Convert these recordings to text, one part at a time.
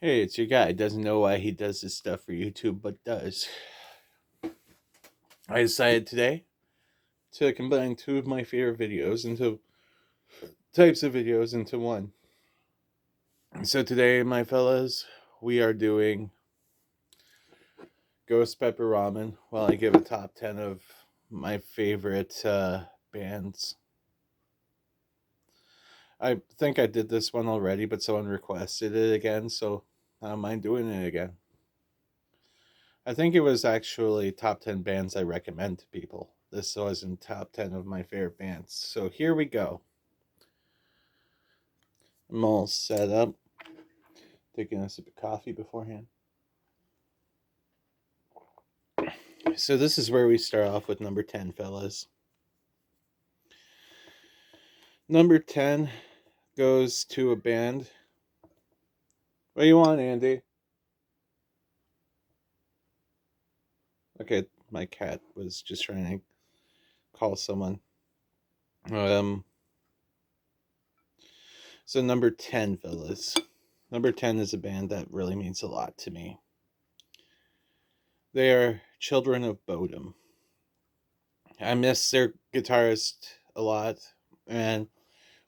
Hey, it's your guy. Doesn't know why he does this stuff for YouTube, but does. I decided today to combine two of my favorite videos into types of videos into one. So today, my fellas, we are doing Ghost Pepper Ramen while I give a top 10 of my favorite bands. I think I did this one already, but someone requested it again, so I don't mind doing it again. I think it was actually top 10 bands I recommend to people. This wasn't top 10 of my favorite bands. So here we go. I'm all set up. Taking a sip of coffee beforehand. So this is where we start off with number 10, fellas. Number 10 goes to a band. What do you want, Andy? Okay, my cat was just trying to call someone. Um, so number 10, fellas. Number 10 is a band that really means a lot to me. They are Children of Bodom. I miss their guitarist a lot, and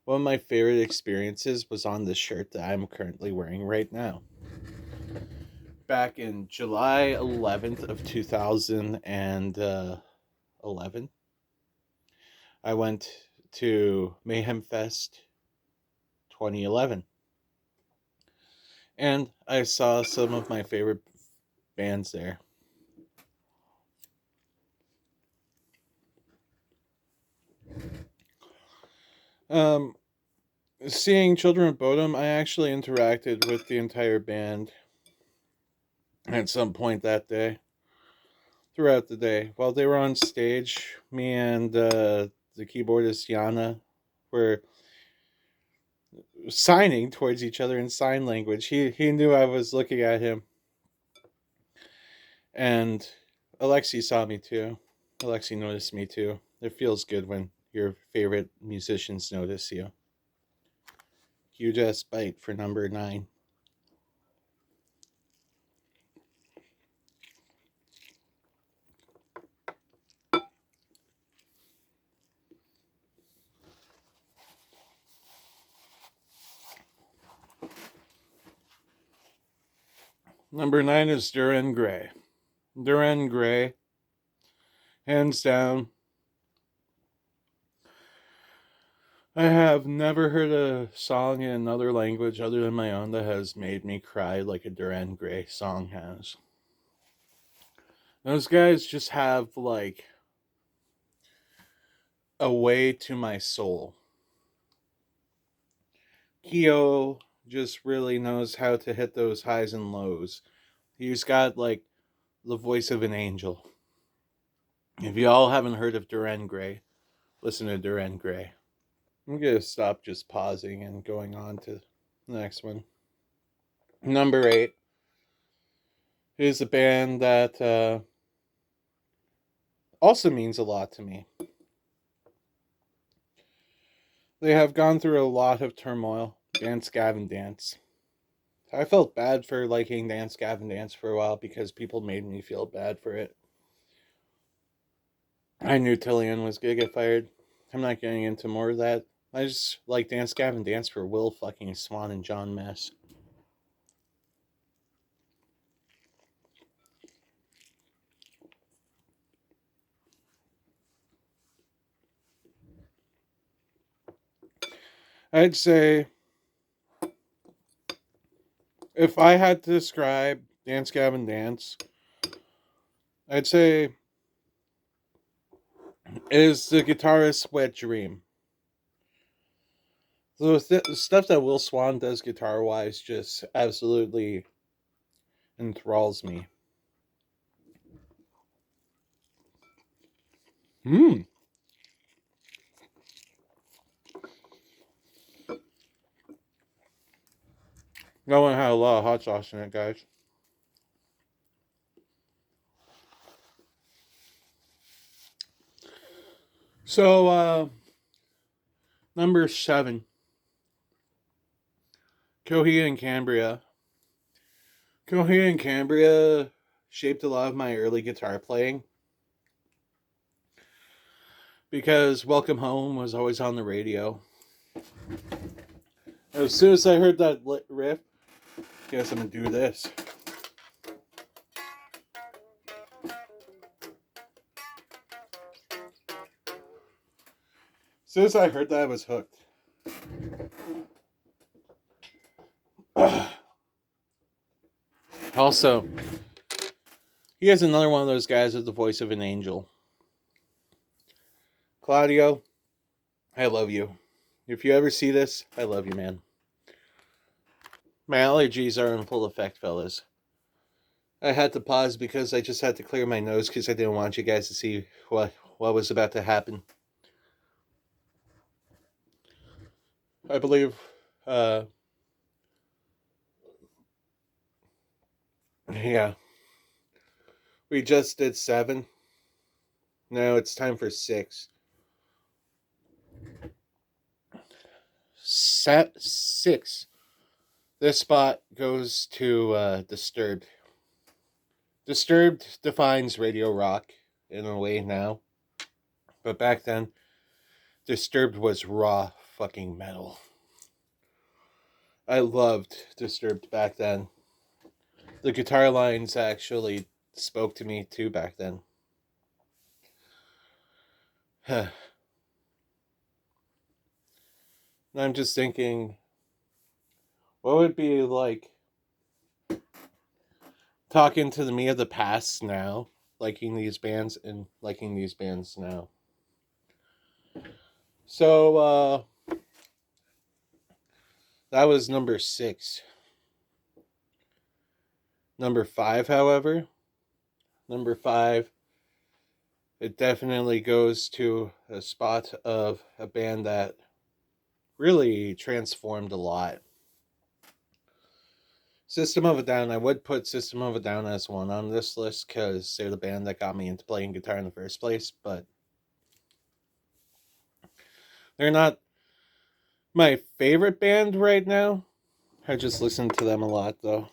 one of my favorite experiences was on the shirt that I'm currently wearing right now. Back in July 11th of 2011, I went to Mayhem Fest 2011, and I saw some of my favorite bands there. Um, Seeing Children of Bodom, I actually interacted with the entire band at some point that day. Throughout the day, while they were on stage, me and the keyboardist Yana were signing towards each other in sign language. He knew I was looking at him, and Alexi saw me too. Alexi noticed me too. It feels good when your favorite musicians notice you. Huge ass bite for number 9. Number 9 is Duran Gray. Duran Gray, hands down. I have never heard a song in another language other than my own that has made me cry like a Duran Gray song has. Those guys just have like a way to my soul. Kyo just really knows how to hit those highs and lows. He's got like the voice of an angel. If y'all haven't heard of Duran Gray, listen to Duran Gray. I'm gonna stop just pausing and going on to the next one. Number 8 is a band that also means a lot to me. They have gone through a lot of turmoil. Dance Gavin Dance. I felt bad for liking Dance Gavin Dance for a while because people made me feel bad for it. I knew Tillian was gonna get fired. I'm not getting into more of that. I just like Dance Gavin Dance for Will fucking Swan and John Mess. I'd say if I had to describe Dance Gavin Dance, I'd say is the guitarist's wet dream. The stuff that Will Swan does guitar wise just absolutely enthralls me. Hmm. That one had a lot of hot sauce in it, guys. So, number 7, Coheed and Cambria. Coheed and Cambria shaped a lot of my early guitar playing because Welcome Home was always on the radio. As soon as I heard that riff, guess I'm gonna do this. As soon as I heard that, I was hooked. Also, he is another one of those guys with the voice of an angel. Claudio, I love you. If you ever see this, I love you, man. My allergies are in full effect, fellas. I had to pause because I just had to clear my nose because I didn't want you guys to see what was about to happen. I believe, yeah, we just did 7. Now it's time for 6. 6. This spot goes to Disturbed. Disturbed defines radio rock in a way now. But back then, Disturbed was raw fucking metal. I loved Disturbed back then. The guitar lines actually spoke to me too back then. I'm just thinking, what would it be like talking to the me of the past now, liking these bands and liking these bands now? So, that was number 6. Number 5, however, it definitely goes to a spot of a band that really transformed a lot. System of a Down. I would put System of a Down as one on this list because they're the band that got me into playing guitar in the first place, but they're not my favorite band right now. I just listen to them a lot, though.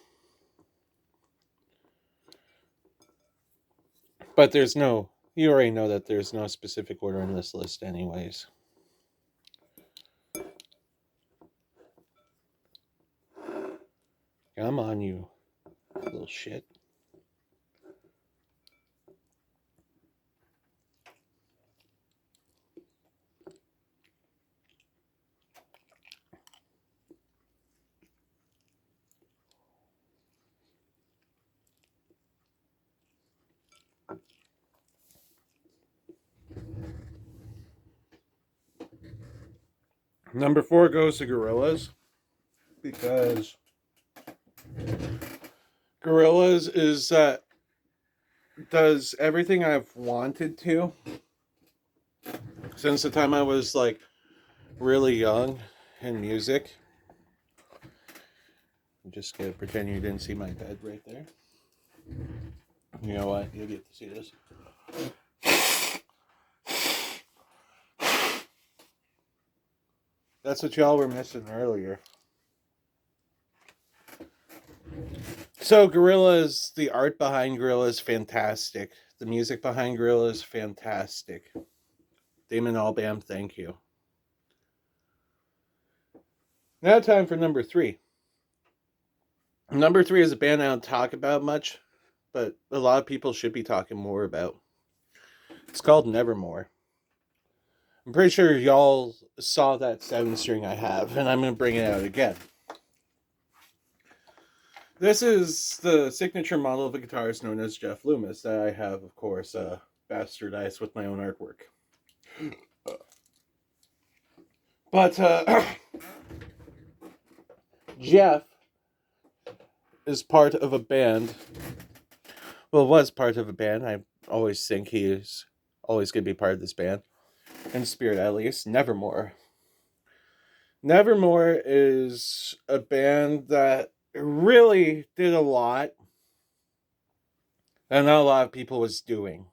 But you already know that there's no specific order in this list anyways. Come on, you little shit. Number 4 goes to Gorillaz because Gorillaz does everything I've wanted to since the time I was like really young in music. I'm just gonna pretend you didn't see my bed right there. You know what? You'll get to see this. That's what y'all were missing earlier. So Gorillaz, the art behind Gorillaz is fantastic. The music behind Gorillaz is fantastic. Damon Albarn, thank you. Now time for number 3. Number 3 is a band I don't talk about much, but a lot of people should be talking more about. It's called Nevermore. I'm pretty sure y'all saw that 7-string I have, and I'm going to bring it out again. This is the signature model of a guitarist known as Jeff Loomis that I have, of course, bastardized with my own artwork. But Jeff is part of a band. Well, was part of a band. I always think he is always going to be part of this band. In spirit, at least. Nevermore. Nevermore is a band that really did a lot that not a lot of people was doing.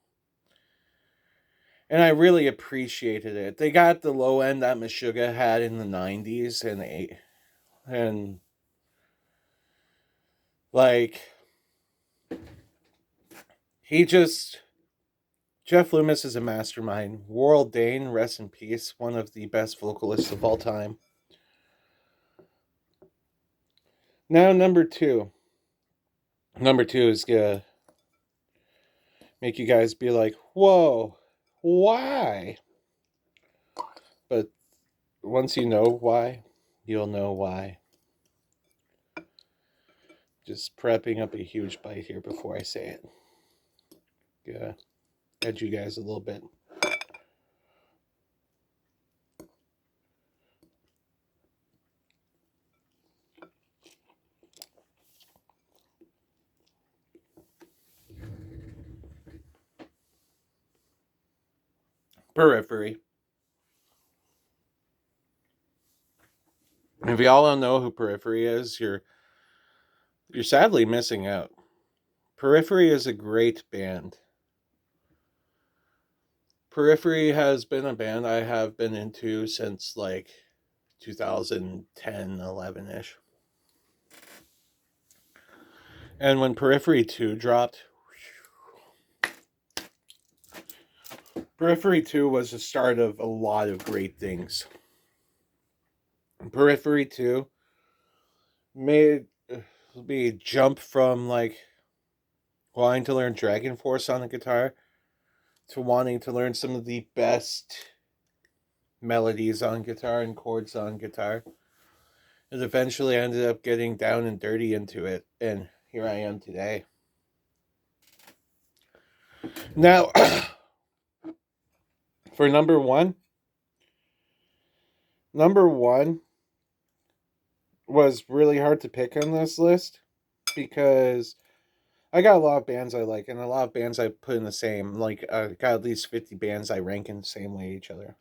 And I really appreciated it. They got the low end that Meshuggah had in the 90s and Like, he just. Jeff Loomis is a mastermind. Warrell Dane, rest in peace, one of the best vocalists of all time. Now, number two. Number two is gonna make you guys be like, whoa, why? But once you know why, you'll know why. Just prepping up a huge bite here before I say it. Yeah, edge you guys a little bit. Periphery. If y'all don't know who Periphery is, you're sadly missing out. Periphery is a great band. Periphery has been a band I have been into since like 2010, 11-ish. And when Periphery 2 dropped, Periphery 2 was the start of a lot of great things. Periphery 2 made me jump from like wanting to learn Dragon Force on the guitar to wanting to learn some of the best melodies on guitar and chords on guitar. And eventually I ended up getting down and dirty into it, and here I am today. Now, for number one was really hard to pick on this list because I got a lot of bands I like and a lot of bands I put in the same. Like, I got at least 50 bands I rank in the same way each other.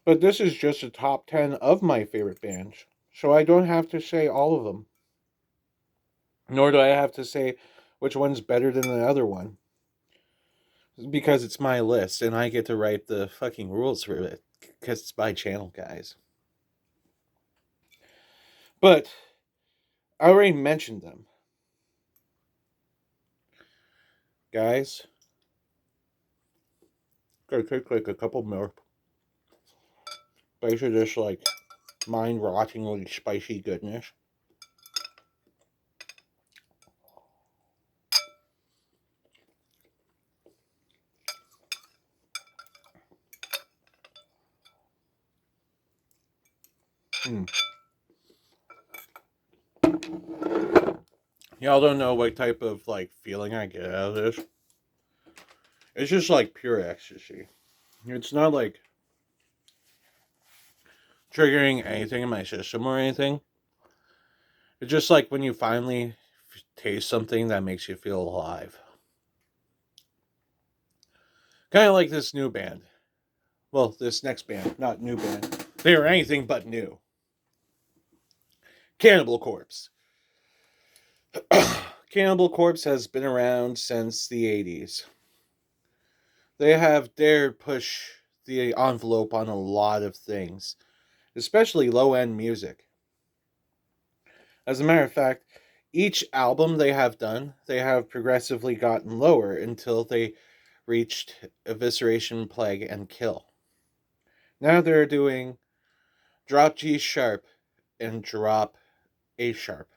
But this is just a top 10 of my favorite bands, so I don't have to say all of them. Nor do I have to say which one's better than the other one. Because it's my list and I get to write the fucking rules for it. Because it's my channel, guys. But I already mentioned them. Guys, gotta take like a couple more bites of this like mind-rottingly spicy goodness. Y'all don't know what type of like feeling I get out of this. It's just like pure ecstasy. It's not like triggering anything in my system or anything. It's just like when you finally taste something that makes you feel alive. Kind of like this new band. Well, this next band, not new band. They are anything but new. Cannibal Corpse. Cannibal Corpse has been around since the 80s. They have dared push the envelope on a lot of things, especially low-end music. As a matter of fact, each album they have done, they have progressively gotten lower until they reached Evisceration, Plague, and Kill. Now they're doing drop G sharp and drop A sharp.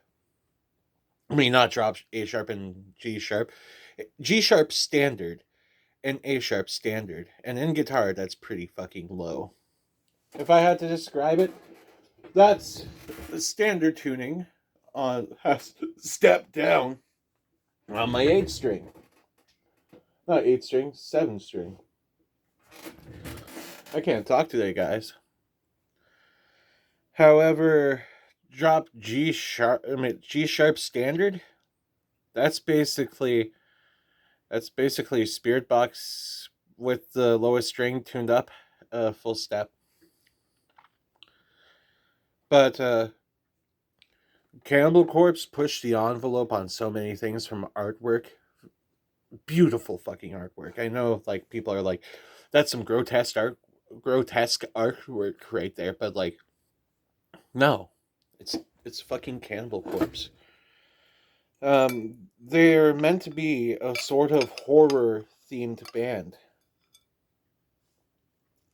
I mean, not drop A sharp and G sharp. G sharp standard and A sharp standard. And in guitar, that's pretty fucking low. If I had to describe it, that's the standard tuning on has stepped down on my 8 string. Not 8 string, 7 string. I can't talk today, guys. However, drop G sharp standard. That's basically Spirit Box with the lowest string tuned up, full step. But Cannibal Corpse pushed the envelope on so many things from artwork. Beautiful fucking artwork. I know, like, people are like, that's some grotesque grotesque artwork right there, but like, no, it's fucking Cannibal Corpse. They're meant to be a sort of horror themed band.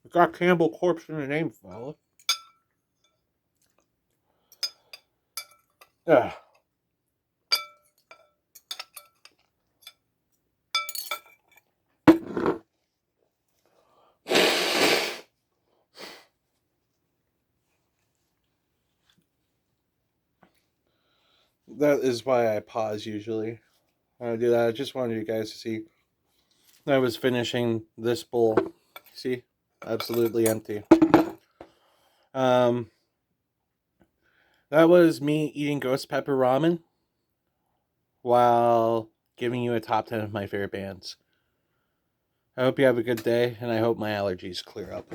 It got Cannibal Corpse in the name, fella. Ugh. That is why I pause usually. I do that. I just wanted you guys to see. I was finishing this bowl. See? Absolutely empty. Um, that was me eating ghost pepper ramen while giving you a top 10 of my favorite bands. I hope you have a good day, and I hope my allergies clear up.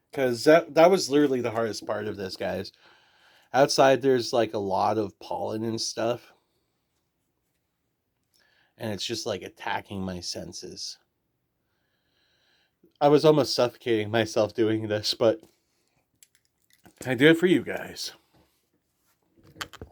Because that was literally the hardest part of this, guys. Outside, there's like a lot of pollen and stuff, and it's just like attacking my senses. I was almost suffocating myself doing this, but I did it for you guys.